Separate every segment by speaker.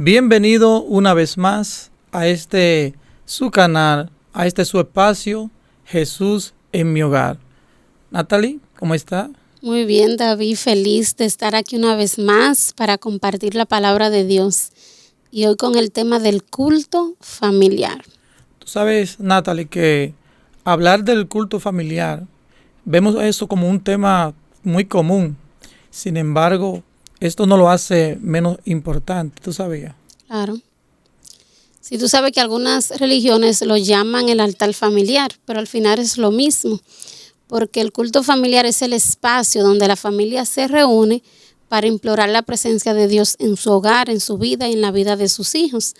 Speaker 1: Bienvenido una vez más a este su canal, a este su espacio, Jesús en mi hogar. Natalie, ¿cómo está?
Speaker 2: Muy bien, David, feliz de estar aquí una vez más para compartir la palabra de Dios. Y hoy con el tema del culto familiar.
Speaker 1: Tú sabes, Natalie, que hablar del culto familiar, vemos eso como un tema muy común. Sin embargo, esto no lo hace menos importante, ¿tú sabías?
Speaker 2: Claro. Si tú sabes que algunas religiones lo llaman el altar familiar, pero al final es lo mismo, porque el culto familiar es el espacio donde la familia se reúne para implorar la presencia de Dios en su hogar, en su vida y en la vida de sus hijos.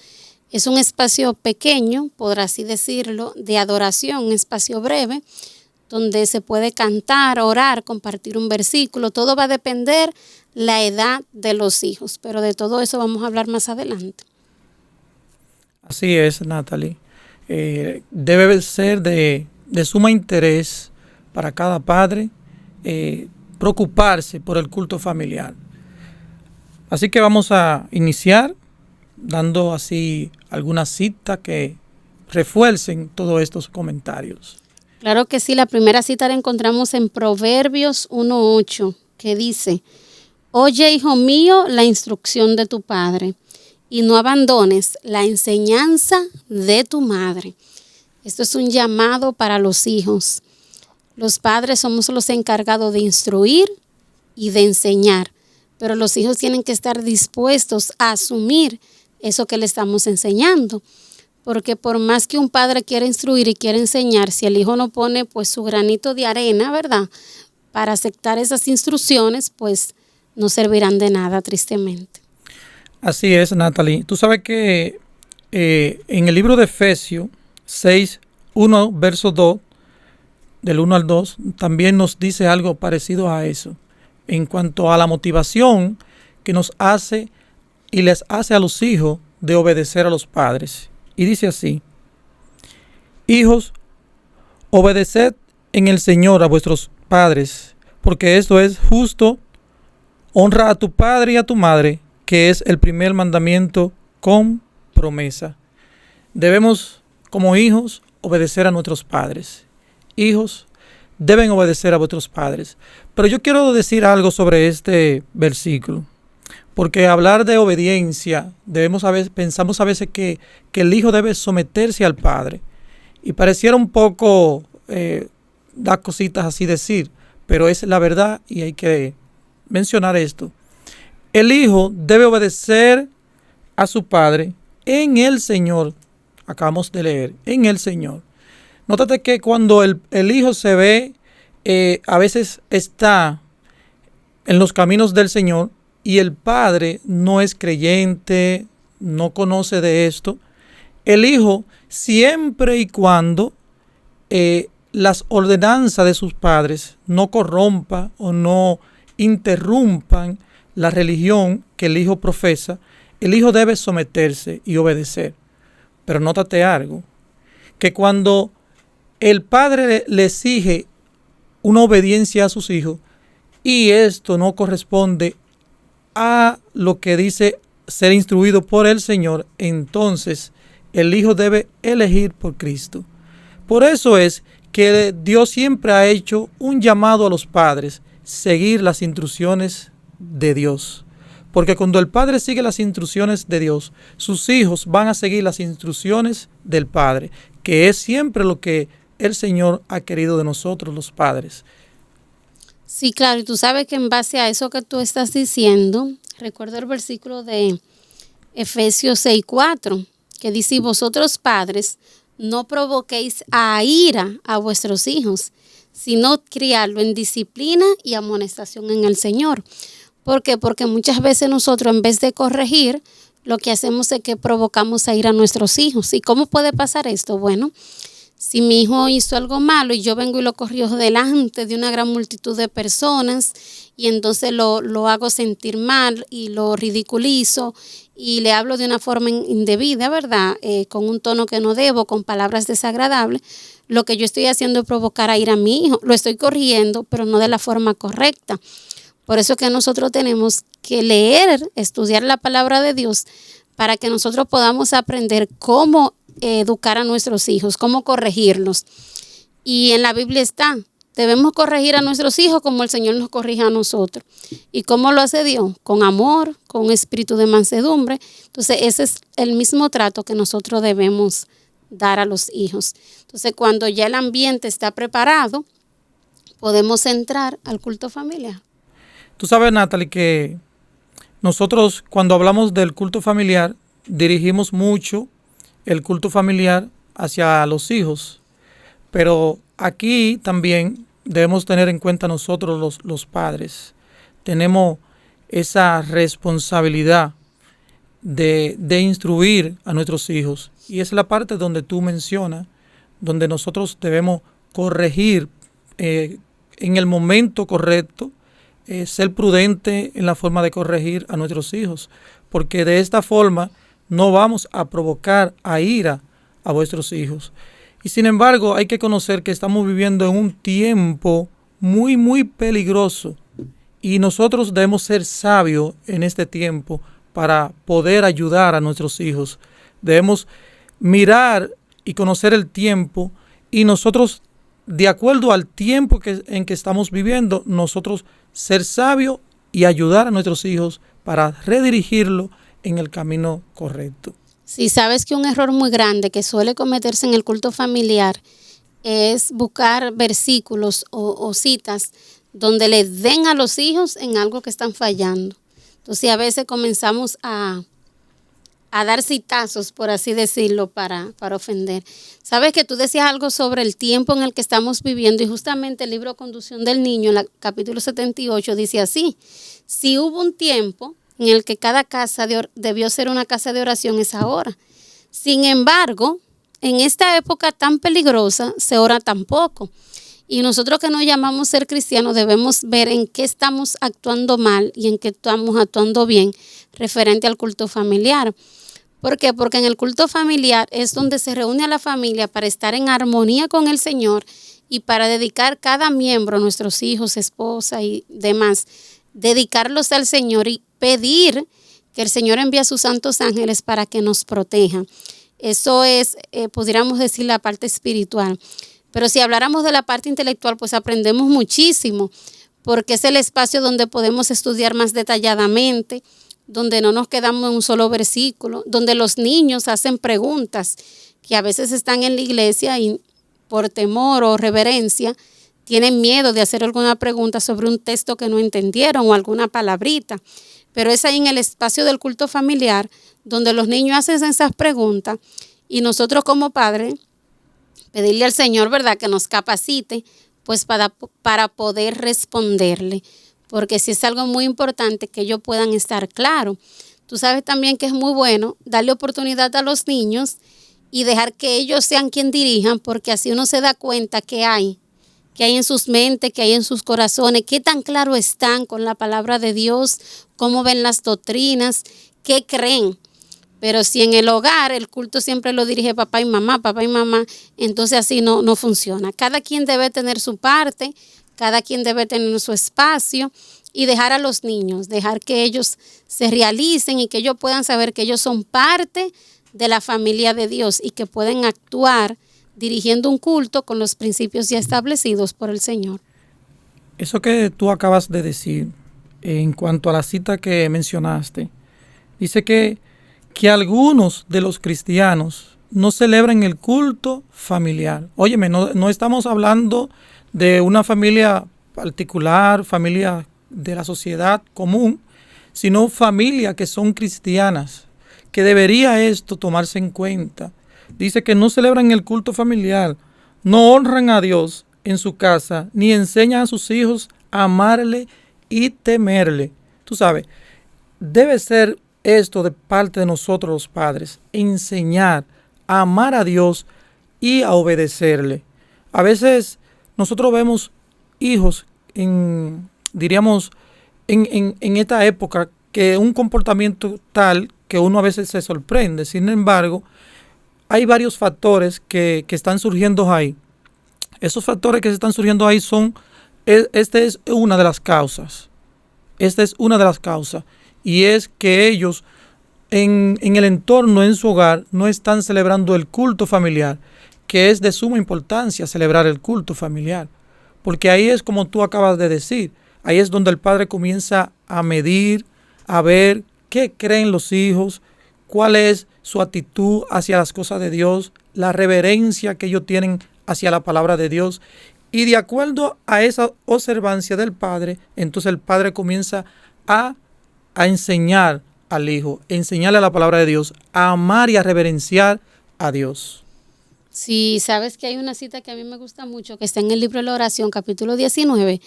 Speaker 2: Es un espacio pequeño, por así decirlo, de adoración, un espacio breve, donde se puede cantar, orar, compartir un versículo. Todo va a depender la edad de los hijos, pero de todo eso vamos a hablar más adelante.
Speaker 1: Así es, Natalie. Debe ser de suma interés para cada padre preocuparse por el culto familiar. Así que vamos a iniciar dando así algunas citas que refuercen todos estos comentarios.
Speaker 2: Claro que sí, la primera cita la encontramos en Proverbios 1:8, que dice: Oye, hijo mío, la instrucción de tu padre, y no abandones la enseñanza de tu madre. Esto es un llamado para los hijos. Los padres somos los encargados de instruir y de enseñar, pero los hijos tienen que estar dispuestos a asumir eso que le estamos enseñando. Porque por más que un padre quiera instruir y quiera enseñar, si el hijo no pone pues su granito de arena, ¿verdad?, para aceptar esas instrucciones, pues no servirán de nada, tristemente.
Speaker 1: Así es, Natalie. Tú sabes que en el libro de Efesios 6, 1, verso 2, del 1 al 2, también nos dice algo parecido a eso, en cuanto a la motivación que nos hace y les hace a los hijos de obedecer a los padres. Y dice así: Hijos, obedeced en el Señor a vuestros padres, porque esto es justo. Honra a tu padre y a tu madre, que es el primer mandamiento con promesa. Debemos, como hijos, obedecer a nuestros padres. Hijos deben obedecer a vuestros padres. Pero yo quiero decir algo sobre este versículo. Porque hablar de obediencia, pensamos a veces que el hijo debe someterse al padre. Y pareciera un poco dar cositas así decir, pero es la verdad y hay que mencionar esto. El hijo debe obedecer a su padre en el Señor. Acabamos de leer, en el Señor. Nótate que cuando el hijo se ve, a veces está en los caminos del Señor, y el padre no es creyente, no conoce de esto, el hijo, siempre y cuando las ordenanzas de sus padres no corrompan o no interrumpan la religión que el hijo profesa, el hijo debe someterse y obedecer. Pero nótate algo, que cuando el padre le exige una obediencia a sus hijos y esto no corresponde a lo que dice ser instruido por el Señor, entonces el hijo debe elegir por Cristo. Por eso es que Dios siempre ha hecho un llamado a los padres, seguir las instrucciones de Dios. Porque cuando el padre sigue las instrucciones de Dios, sus hijos van a seguir las instrucciones del Padre, que es siempre lo que el Señor ha querido de nosotros, los padres.
Speaker 2: Sí, claro, y tú sabes que en base a eso que tú estás diciendo, recuerdo el versículo de Efesios 6:4, que dice: y vosotros padres, no provoquéis a ira a vuestros hijos, sino criarlo en disciplina y amonestación en el Señor. ¿Por qué? Porque muchas veces nosotros, en vez de corregir, lo que hacemos es que provocamos a ira a nuestros hijos. ¿Y cómo puede pasar esto? Bueno, si mi hijo hizo algo malo y yo vengo y lo corrijo delante de una gran multitud de personas y entonces lo hago sentir mal y lo ridiculizo y le hablo de una forma indebida, ¿verdad? Con un tono que no debo, con palabras desagradables, lo que yo estoy haciendo es provocar a ir a mi hijo. Lo estoy corrigiendo, pero no de la forma correcta. Por eso es que nosotros tenemos que leer, estudiar la palabra de Dios para que nosotros podamos aprender cómo educar a nuestros hijos, cómo corregirlos. Y en la Biblia está, debemos corregir a nuestros hijos como el Señor nos corrige a nosotros. ¿Y cómo lo hace Dios? Con amor, con un espíritu de mansedumbre. Entonces ese es el mismo trato que nosotros debemos dar a los hijos. Entonces cuando ya el ambiente está preparado, podemos entrar al culto familiar.
Speaker 1: Tú sabes, Natalie, que nosotros cuando hablamos del culto familiar, dirigimos mucho el culto familiar hacia los hijos, pero aquí también debemos tener en cuenta nosotros los padres. Tenemos esa responsabilidad de instruir a nuestros hijos, y es la parte donde tú mencionas, donde nosotros debemos corregir en el momento correcto, ser prudente en la forma de corregir a nuestros hijos, porque de esta forma no vamos a provocar a ira a vuestros hijos. Y sin embargo, hay que conocer que estamos viviendo en un tiempo muy, muy peligroso, y nosotros debemos ser sabios en este tiempo para poder ayudar a nuestros hijos. Debemos mirar y conocer el tiempo, y nosotros, de acuerdo al tiempo en que estamos viviendo, nosotros ser sabios y ayudar a nuestros hijos para redirigirlo en el camino correcto.
Speaker 2: Si sabes que un error muy grande que suele cometerse en el culto familiar es buscar versículos o citas donde le den a los hijos en algo que están fallando. Entonces a veces comenzamos a dar citazos, por así decirlo, para ofender. Sabes que tú decías algo sobre el tiempo en el que estamos viviendo, y justamente el libro Conducción del Niño, en el capítulo 78, dice así: si hubo un tiempo en el que cada casa debió ser una casa de oración, es ahora. Sin embargo, en esta época tan peligrosa se ora tan poco. Y nosotros que nos llamamos ser cristianos debemos ver en qué estamos actuando mal y en qué estamos actuando bien referente al culto familiar. ¿Por qué? Porque en el culto familiar es donde se reúne a la familia para estar en armonía con el Señor y para dedicar cada miembro, nuestros hijos, esposa y demás, dedicarlos al Señor y pedir que el Señor envíe a sus santos ángeles para que nos protejan. Eso es, pudiéramos decir, la parte espiritual. Pero si habláramos de la parte intelectual, pues aprendemos muchísimo, porque es el espacio donde podemos estudiar más detalladamente, donde no nos quedamos en un solo versículo, donde los niños hacen preguntas que a veces están en la iglesia y por temor o reverencia tienen miedo de hacer alguna pregunta sobre un texto que no entendieron o alguna palabrita. Pero es ahí en el espacio del culto familiar donde los niños hacen esas preguntas, y nosotros como padres pedirle al Señor, ¿verdad?, que nos capacite pues para poder responderle, porque si es algo muy importante que ellos puedan estar claros. Tú sabes también que es muy bueno darle oportunidad a los niños y dejar que ellos sean quien dirijan, porque así uno se da cuenta que hay en sus mentes, que hay en sus corazones, qué tan claro están con la palabra de Dios, cómo ven las doctrinas, qué creen. Pero si en el hogar el culto siempre lo dirige papá y mamá, entonces así no funciona. Cada quien debe tener su parte, cada quien debe tener su espacio y dejar a los niños, dejar que ellos se realicen y que ellos puedan saber que ellos son parte de la familia de Dios y que pueden actuar dirigiendo un culto con los principios ya establecidos por el Señor.
Speaker 1: Eso que tú acabas de decir, en cuanto a la cita que mencionaste, dice que algunos de los cristianos no celebran el culto familiar. Óyeme, no estamos hablando de una familia particular, familia de la sociedad común, sino familias que son cristianas, que debería esto tomarse en cuenta. Dice que no celebran el culto familiar, no honran a Dios en su casa, ni enseñan a sus hijos a amarle y temerle. Tú sabes, debe ser esto de parte de nosotros los padres, enseñar a amar a Dios y a obedecerle. A veces nosotros vemos hijos en esta época que un comportamiento tal que uno a veces se sorprende. Sin embargo, hay varios factores que están surgiendo ahí. Esos factores que se están surgiendo ahí esta es una de las causas. Y es que ellos en el entorno, en su hogar, no están celebrando el culto familiar, que es de suma importancia celebrar el culto familiar, porque ahí es como tú acabas de decir, ahí es donde el padre comienza a medir, a ver qué creen los hijos, cuál es su actitud hacia las cosas de Dios, la reverencia que ellos tienen hacia la palabra de Dios. Y de acuerdo a esa observancia del padre, entonces el padre comienza a enseñar al hijo, enseñarle la palabra de Dios, a amar y a reverenciar a Dios.
Speaker 2: Sí, sabes que hay una cita que a mí me gusta mucho, que está en el libro de la oración, capítulo 19,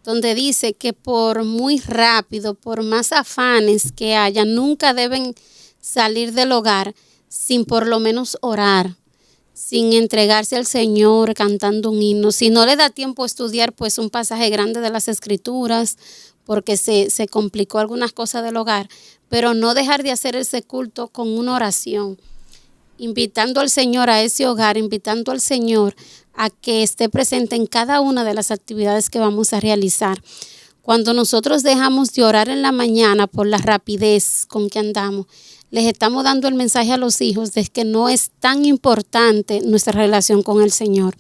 Speaker 2: donde dice que por muy rápido, por más afanes que haya, nunca deben salir del hogar sin por lo menos orar, sin entregarse al Señor cantando un himno. Si no le da tiempo a estudiar pues un pasaje grande de las Escrituras, porque se complicó algunas cosas del hogar, pero no dejar de hacer ese culto con una oración, invitando al Señor a ese hogar, invitando al Señor a que esté presente en cada una de las actividades que vamos a realizar. Cuando nosotros dejamos de orar en la mañana por la rapidez con que andamos, les estamos dando el mensaje a los hijos de que no es tan importante nuestra relación con el Señor.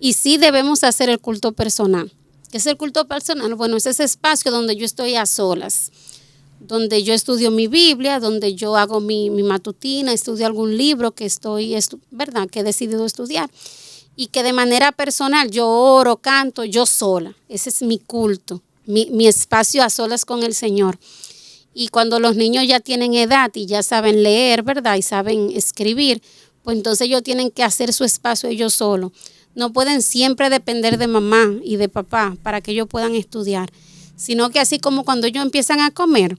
Speaker 2: Y sí debemos hacer el culto personal. ¿Qué es el culto personal? Bueno, es ese espacio donde yo estoy a solas, donde yo estudio mi Biblia, donde yo hago mi matutina, estudio algún libro que ¿verdad?, que he decidido estudiar. Y que de manera personal yo oro, canto, yo sola. Ese es mi culto, mi espacio a solas con el Señor. Y cuando los niños ya tienen edad y ya saben leer, ¿verdad?, y saben escribir, pues entonces ellos tienen que hacer su espacio ellos solos. No pueden siempre depender de mamá y de papá para que ellos puedan estudiar, sino que así como cuando ellos empiezan a comer,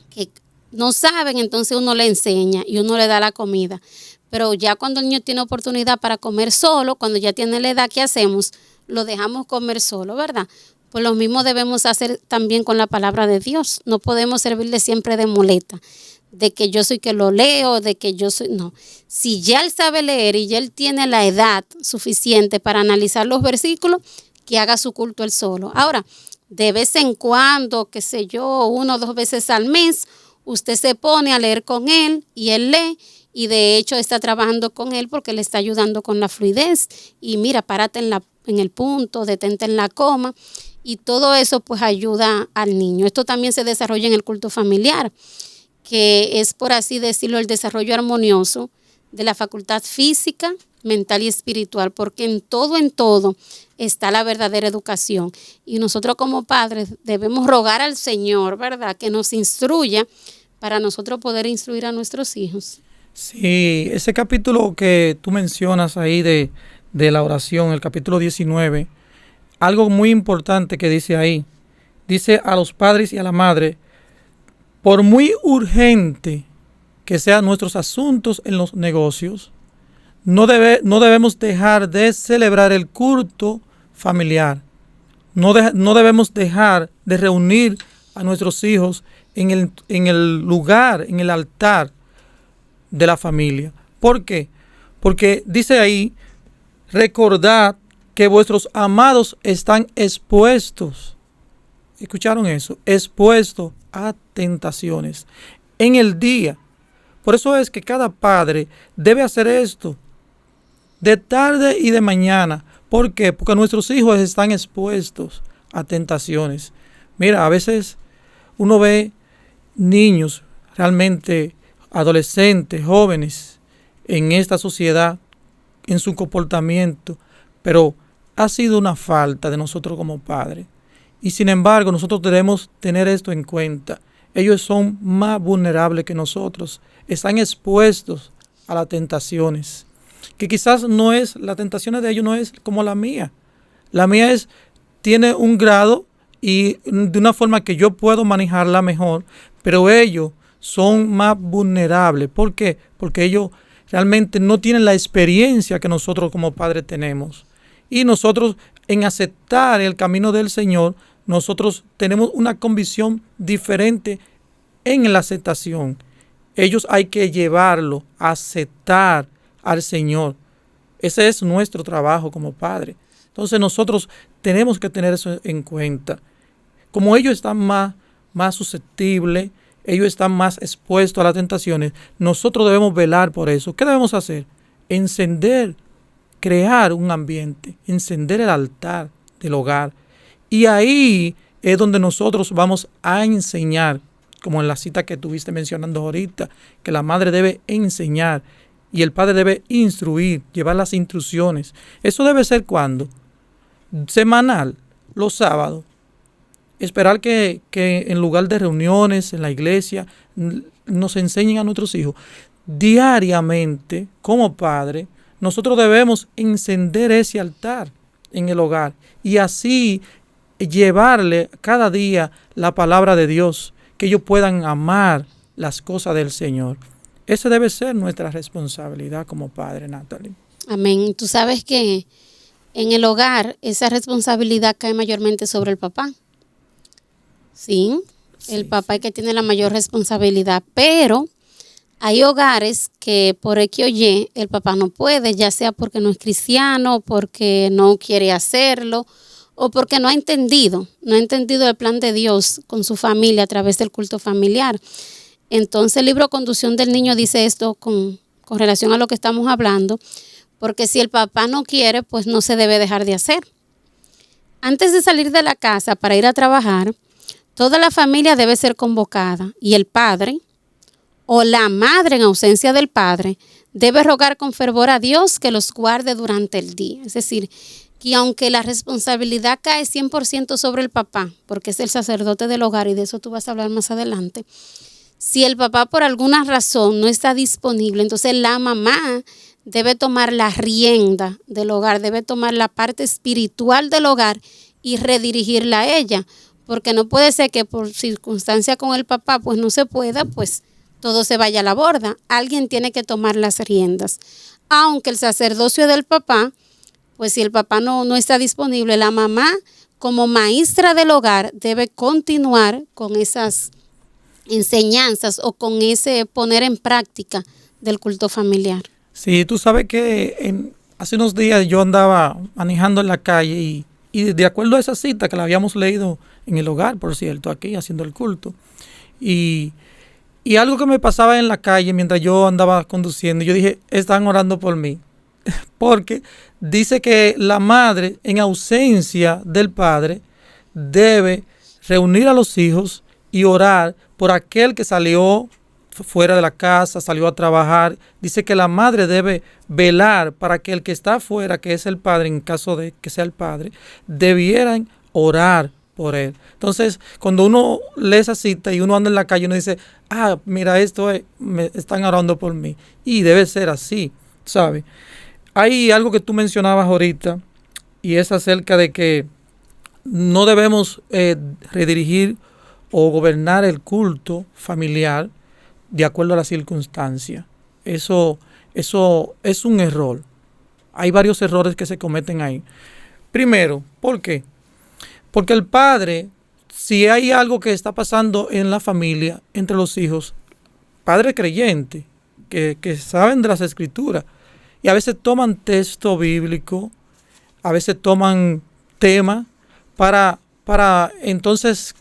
Speaker 2: que no saben, entonces uno le enseña y uno le da la comida. Pero ya cuando el niño tiene oportunidad para comer solo, cuando ya tiene la edad, ¿qué hacemos? Lo dejamos comer solo, ¿verdad? Pues lo mismo debemos hacer también con la palabra de Dios. No podemos servirle siempre de muleta, de que yo soy que lo leo, de que yo soy... No, si ya él sabe leer y ya él tiene la edad suficiente para analizar los versículos, que haga su culto él solo. Ahora, de vez en cuando, qué sé yo, 1 o 2 veces al mes, usted se pone a leer con él y él lee, y de hecho está trabajando con él porque le está ayudando con la fluidez. Y mira, párate en el punto, detente en la coma, y todo eso pues ayuda al niño. Esto también se desarrolla en el culto familiar, que es, por así decirlo, el desarrollo armonioso de la facultad física, mental y espiritual, porque en todo está la verdadera educación. Y nosotros como padres debemos rogar al Señor, ¿verdad?, que nos instruya para nosotros poder instruir a nuestros hijos.
Speaker 1: Sí, ese capítulo que tú mencionas ahí de la oración, el capítulo 19, algo muy importante que dice ahí, dice a los padres y a la madre, por muy urgente que sean nuestros asuntos en los negocios, no debemos dejar de celebrar el culto familiar. No debemos dejar de reunir a nuestros hijos en el lugar, en el altar de la familia. ¿Por qué? Porque dice ahí, recordad que vuestros amados están expuestos. ¿Escucharon eso? Expuestos a tentaciones en el día. Por eso es que cada padre debe hacer esto de tarde y de mañana. ¿Por qué? Porque nuestros hijos están expuestos a tentaciones. Mira, a veces uno ve niños, realmente adolescentes, jóvenes, en esta sociedad, en su comportamiento, pero ha sido una falta de nosotros como padres. Y sin embargo, nosotros debemos tener esto en cuenta. Ellos son más vulnerables que nosotros, están expuestos a las tentaciones, que quizás las tentaciones de ellos no es como la mía. La mía tiene un grado y de una forma que yo puedo manejarla mejor, pero ellos son más vulnerables. ¿Por qué? Porque ellos realmente no tienen la experiencia que nosotros como padres tenemos. Y nosotros, en aceptar el camino del Señor, nosotros tenemos una convicción diferente en la aceptación. Ellos hay que llevarlo a aceptar al Señor. Ese es nuestro trabajo como padre. Entonces nosotros tenemos que tener eso en cuenta. Como ellos están más susceptibles, ellos están más expuestos a las tentaciones. Nosotros debemos velar por eso. ¿Qué debemos hacer? Encender, crear un ambiente, encender el altar del hogar. Y ahí es donde nosotros vamos a enseñar, como en la cita que estuviste mencionando ahorita, que la madre debe enseñar y el padre debe instruir, llevar las instrucciones. Eso debe ser ¿cuándo? Semanal, los sábados. Esperar que en lugar de reuniones en la iglesia nos enseñen a nuestros hijos. Diariamente, como padre, nosotros debemos encender ese altar en el hogar y así llevarle cada día la palabra de Dios, que ellos puedan amar las cosas del Señor. Esa debe ser nuestra responsabilidad como padre, Natalie.
Speaker 2: Amén. Tú sabes que en el hogar esa responsabilidad cae mayormente sobre el papá. Sí, el papá es que tiene la mayor responsabilidad, pero hay hogares que por X o Y el papá no puede, ya sea porque no es cristiano, porque no quiere hacerlo o porque no ha entendido el plan de Dios con su familia a través del culto familiar. Entonces el libro Conducción del Niño dice esto con relación a lo que estamos hablando, porque si el papá no quiere, pues no se debe dejar de hacer. Antes de salir de la casa para ir a trabajar, toda la familia debe ser convocada y el padre o la madre en ausencia del padre debe rogar con fervor a Dios que los guarde durante el día. Es decir, que aunque la responsabilidad cae 100% sobre el papá, porque es el sacerdote del hogar y de eso tú vas a hablar más adelante, si el papá por alguna razón no está disponible, entonces la mamá debe tomar la rienda del hogar, debe tomar la parte espiritual del hogar y redirigirla a ella, porque no puede ser que por circunstancia con el papá pues no se pueda, pues todo se vaya a la borda. Alguien tiene que tomar las riendas. Aunque el sacerdocio del papá, pues si el papá no está disponible, la mamá como maestra del hogar debe continuar con esas enseñanzas o con ese poner en práctica del culto familiar.
Speaker 1: Sí, tú sabes que hace unos días yo andaba manejando en la calle y de acuerdo a esa cita que la habíamos leído en el hogar, por cierto, aquí haciendo el culto, y algo que me pasaba en la calle mientras yo andaba conduciendo, yo dije, están orando por mí, porque dice que la madre en ausencia del padre debe reunir a los hijos y orar por aquel que salió fuera de la casa, salió a trabajar. Dice que la madre debe velar para que el que está afuera, que es el padre, en caso de que sea el padre, debieran orar por él. Entonces, cuando uno lee esa cita y uno anda en la calle, uno dice, mira, me están orando por mí. Y debe ser así, ¿sabes? Hay algo que tú mencionabas ahorita y es acerca de que no debemos redirigir o gobernar el culto familiar de acuerdo a las circunstancias. Eso es un error. Hay varios errores que se cometen ahí. Primero, ¿por qué? Porque el padre, si hay algo que está pasando en la familia, entre los hijos, padre creyente, que saben de las escrituras, y a veces toman texto bíblico, a veces toman tema para entonces,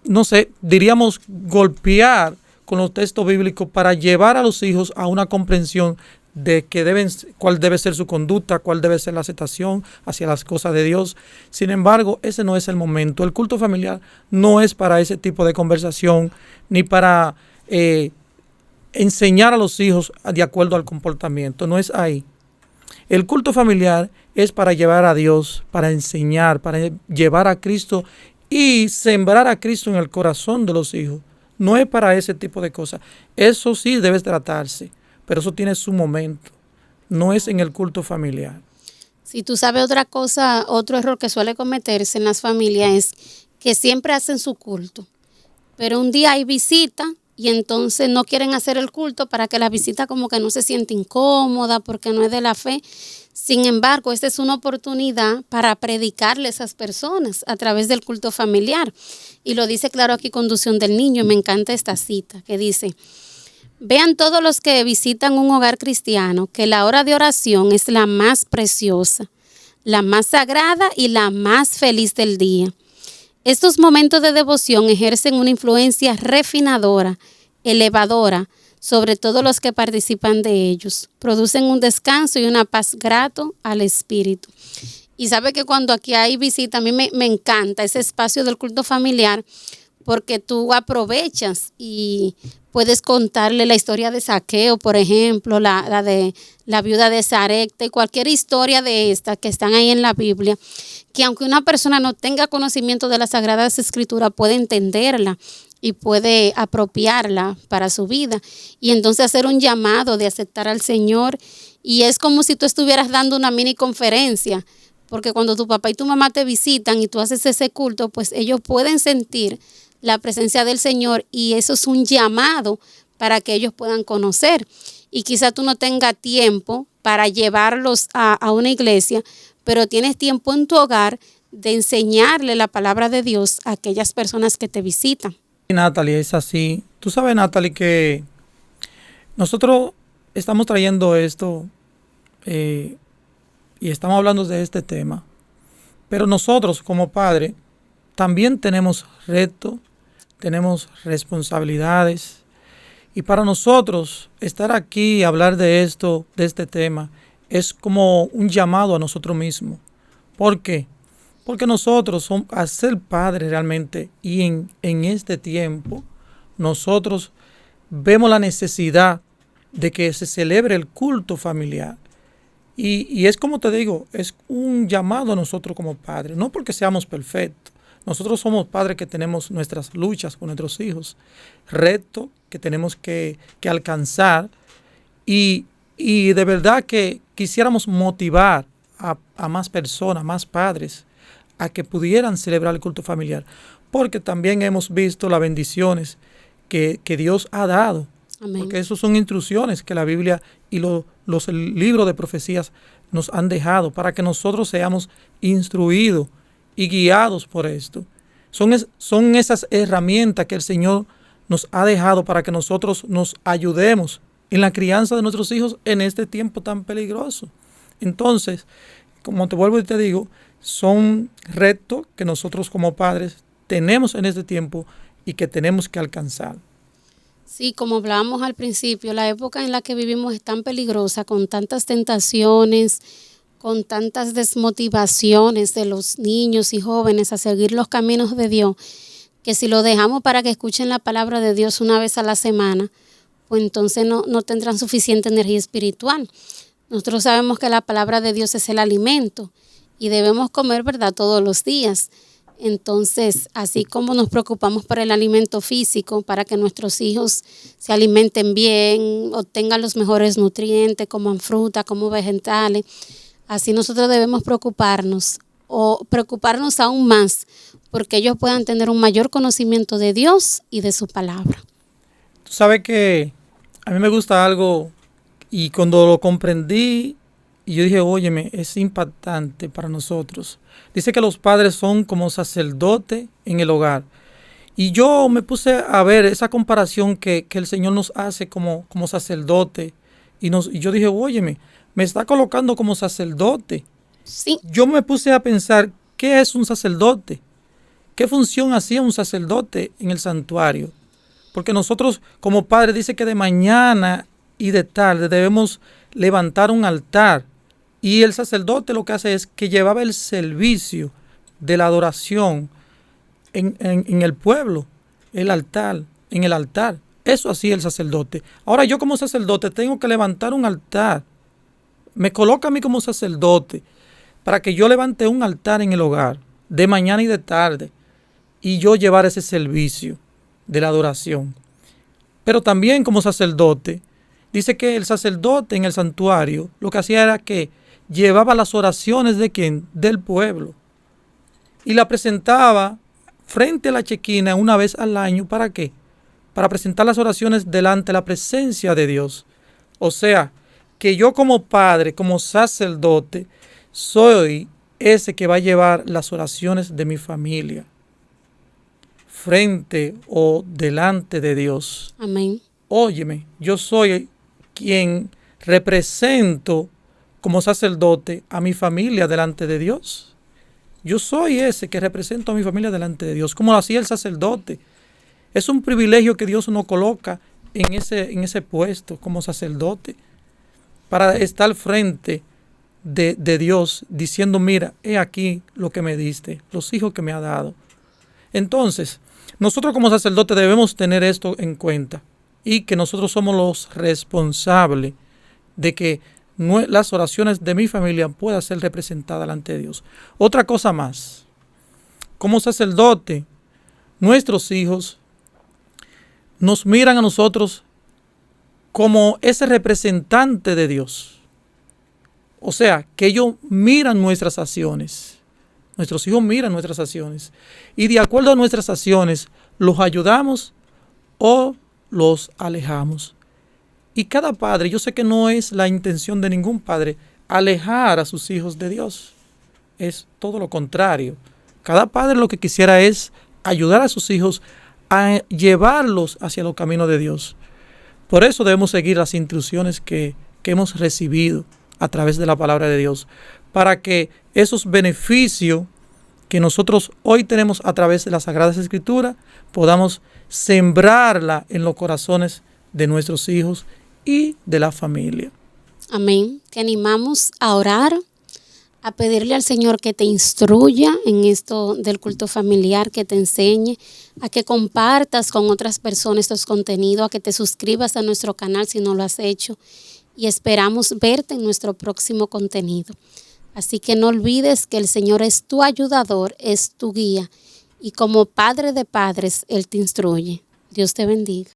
Speaker 1: no sé, diríamos golpear con los textos bíblicos para llevar a los hijos a una comprensión de cuál debe ser su conducta, cuál debe ser la aceptación hacia las cosas de Dios. Sin embargo, ese no es el momento. El culto familiar no es para ese tipo de conversación, ni para enseñar a los hijos de acuerdo al comportamiento. No es ahí. El culto familiar es para llevar a Dios, para enseñar, para llevar a Cristo y sembrar a Cristo en el corazón de los hijos. No es para ese tipo de cosas. Eso sí debe tratarse, pero eso tiene su momento. No es en el culto familiar.
Speaker 2: Si tú sabes otra cosa, otro error que suele cometerse en las familias es que siempre hacen su culto, pero un día hay visita y entonces no quieren hacer el culto para que la visita como que no se siente incómoda porque no es de la fe. Sin embargo, esta es una oportunidad para predicarle a esas personas a través del culto familiar. Y lo dice claro aquí Conducción del Niño. Me encanta esta cita que dice: vean todos los que visitan un hogar cristiano que la hora de oración es la más preciosa, la más sagrada y la más feliz del día. Estos momentos de devoción ejercen una influencia refinadora, elevadora, sobre todos los que participan de ellos. Producen un descanso y una paz grato al espíritu. Y sabe que cuando aquí hay visita, a mí me encanta ese espacio del culto familiar, porque tú aprovechas y puedes contarle la historia de Zaqueo, por ejemplo, la de la viuda de Sarepta y cualquier historia de estas que están ahí en la Biblia, que aunque una persona no tenga conocimiento de las Sagradas Escrituras, puede entenderla y puede apropiarla para su vida y entonces hacer un llamado de aceptar al Señor. Y es como si tú estuvieras dando una mini conferencia, porque cuando tu papá y tu mamá te visitan y tú haces ese culto, pues ellos pueden sentir la presencia del Señor y eso es un llamado para que ellos puedan conocer. Y quizá tú no tengas tiempo para llevarlos a una iglesia, pero tienes tiempo en tu hogar de enseñarle la palabra de Dios a aquellas personas que te visitan.
Speaker 1: Natalie, es así. Tú sabes, Natalie, que nosotros estamos trayendo esto y estamos hablando de este tema, pero nosotros como padres también tenemos retos, tenemos responsabilidades y para nosotros estar aquí y hablar de esto, de este tema, es como un llamado a nosotros mismos. ¿Por qué? Porque nosotros, al ser padres realmente, y en este tiempo, nosotros vemos la necesidad de que se celebre el culto familiar. Y es como te digo, es un llamado a nosotros como padres, no porque seamos perfectos. Nosotros somos padres que tenemos nuestras luchas con nuestros hijos, retos que tenemos que alcanzar y de verdad que quisiéramos motivar a más personas, más padres, a que pudieran celebrar el culto familiar, porque también hemos visto las bendiciones que Dios ha dado. Amén. Porque eso son instrucciones que la Biblia y los libros de profecías nos han dejado para que nosotros seamos instruidos y guiados por esto. Son esas herramientas que el Señor nos ha dejado para que nosotros nos ayudemos en la crianza de nuestros hijos en este tiempo tan peligroso. Entonces, como te vuelvo y te digo, son retos que nosotros como padres tenemos en este tiempo y que tenemos que alcanzar.
Speaker 2: Sí, como hablábamos al principio, la época en la que vivimos es tan peligrosa, con tantas tentaciones, con tantas desmotivaciones de los niños y jóvenes a seguir los caminos de Dios, que si lo dejamos para que escuchen la palabra de Dios una vez a la semana, pues entonces no tendrán suficiente energía espiritual. Nosotros sabemos que la palabra de Dios es el alimento y debemos comer, ¿verdad?, todos los días. Entonces, así como nos preocupamos por el alimento físico, para que nuestros hijos se alimenten bien, obtengan los mejores nutrientes, coman fruta, coman vegetales, así nosotros debemos preocuparnos aún más, porque ellos puedan tener un mayor conocimiento de Dios y de su palabra.
Speaker 1: Tú sabes que a mí me gusta algo y cuando lo comprendí, y yo dije, óyeme, es impactante para nosotros. Dice que los padres son como sacerdotes en el hogar. Y yo me puse a ver esa comparación que el Señor nos hace como sacerdote. Y yo dije, óyeme, me está colocando como sacerdote.
Speaker 2: Sí.
Speaker 1: Yo me puse a pensar, ¿qué es un sacerdote? ¿Qué función hacía un sacerdote en el santuario? Porque nosotros como padres dice que de mañana y de tarde debemos levantar un altar. Y el sacerdote lo que hace es que llevaba el servicio de la adoración en el pueblo, en el altar. Eso hacía el sacerdote. Ahora yo como sacerdote tengo que levantar un altar. Me coloca a mí como sacerdote para que yo levante un altar en el hogar de mañana y de tarde y yo llevar ese servicio de la adoración. Pero también como sacerdote, dice que el sacerdote en el santuario lo que hacía era que llevaba las oraciones de ¿quién? Del pueblo. Y la presentaba frente a la chequina una vez al año. ¿Para qué? Para presentar las oraciones delante de la presencia de Dios. O sea, que yo como padre, como sacerdote, soy ese que va a llevar las oraciones de mi familia frente o delante de Dios.
Speaker 2: Amén.
Speaker 1: Óyeme, yo soy quien represento como sacerdote a mi familia delante de Dios. Yo soy ese que represento a mi familia delante de Dios, como lo hacía el sacerdote. Es un privilegio que Dios nos coloca en ese puesto como sacerdote, para estar al frente de Dios, diciendo, mira, he aquí lo que me diste, los hijos que me ha dado. Entonces, nosotros como sacerdotes debemos tener esto en cuenta, y que nosotros somos los responsables de que las oraciones de mi familia puedan ser representadas delante de Dios. Otra cosa más, como sacerdote, nuestros hijos nos miran a nosotros como ese representante de Dios. O sea, que ellos miran nuestras acciones. Nuestros hijos miran nuestras acciones. Y de acuerdo a nuestras acciones, los ayudamos o los alejamos. Y cada padre, yo sé que no es la intención de ningún padre alejar a sus hijos de Dios. Es todo lo contrario. Cada padre lo que quisiera es ayudar a sus hijos a llevarlos hacia los caminos de Dios. Por eso debemos seguir las instrucciones que hemos recibido a través de la palabra de Dios, para que esos beneficios que nosotros hoy tenemos a través de las Sagradas Escrituras podamos sembrarla en los corazones de nuestros hijos y de la familia.
Speaker 2: Amén. Te animamos a orar, a pedirle al Señor que te instruya en esto del culto familiar, que te enseñe, a que compartas con otras personas estos contenidos, a que te suscribas a nuestro canal si no lo has hecho, y esperamos verte en nuestro próximo contenido. Así que no olvides que el Señor es tu ayudador, es tu guía, y como Padre de padres, Él te instruye. Dios te bendiga.